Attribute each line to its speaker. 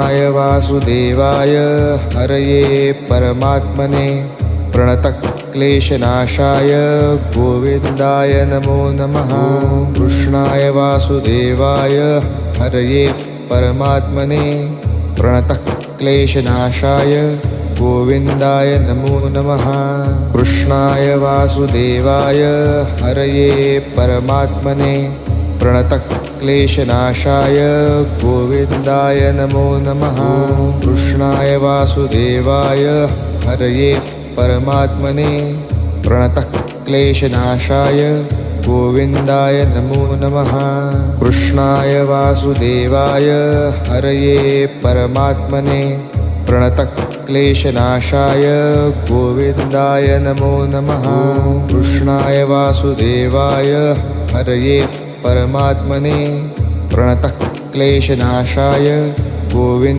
Speaker 1: वासुदेवाय हरये परमात्मने प्रणतक्लेशनाशाय गोविन्दाय नमो नमः। कृष्णाय वासुदेवाय हरये परमात्मने प्रणतक्लेशनाशाय गोविन्दाय नमो नमः। कृष्णाय वासुदेवाय हरये परमात्मने प्रणतक्लेशनाशाय गोविन्दाय नमो नमः। कृष्णाय वासुदेवाय हरये परमात्मने प्रणतक्लेशनाशाय गोविन्दाय नमो नमः। कृष्णाय वासुदेवाय हरये परमात्मने प्रणतक्लेशनाशाय गोविन्दाय नमो नमः। कृष्णाय वासुदेवाय हरये परमात्मने प्रणतक्लेशनाशाय गोविन्द